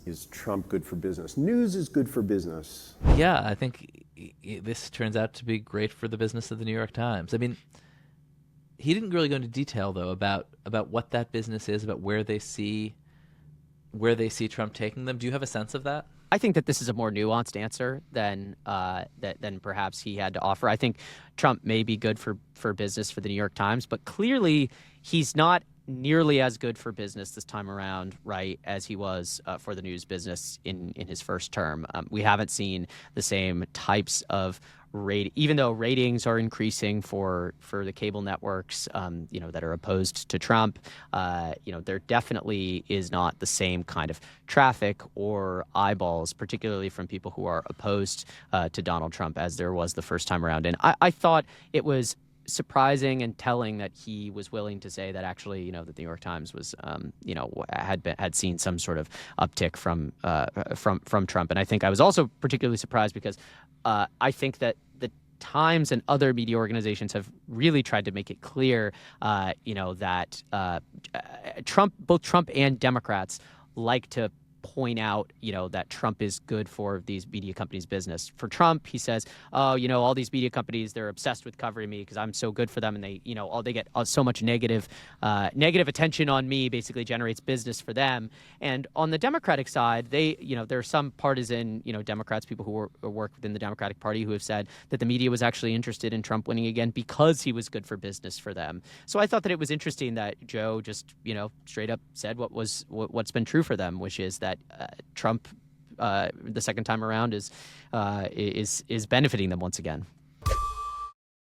Is Trump good for business? News is good for business. Yeah, I think this turns out to be great for the business of the New York Times. I mean, he didn't really go into detail though about what that business is, about where they see Trump taking them. Do you have a sense of that? I think that this is a more nuanced answer than than perhaps he had to offer. I think Trump may be good for business for the New York Times, but clearly he's not nearly as good for business this time around, right, as he was for the news business in his first term. We haven't seen the same types of even though ratings are increasing for the cable networks, that are opposed to Trump, there definitely is not the same kind of traffic or eyeballs, particularly from people who are opposed to Donald Trump, as there was the first time around. And I thought it was surprising and telling that he was willing to say that actually, that the New York Times was, had seen some sort of uptick from Trump. And I think I was also particularly surprised because I think that the Times and other media organizations have really tried to make it clear, that both Trump and Democrats like to point out, that Trump is good for these media companies' business. For Trump, he says, oh, all these media companies, they're obsessed with covering me because I'm so good for them, and they, they get so much negative attention on me, basically generates business for them. And on the Democratic side, they, there are some partisan, Democrats, people who work within the Democratic Party, who have said that the media was actually interested in Trump winning again because he was good for business for them. So I thought that it was interesting that Joe just, straight up said what's been true for them, which is that Trump, the second time around, is benefiting them once again.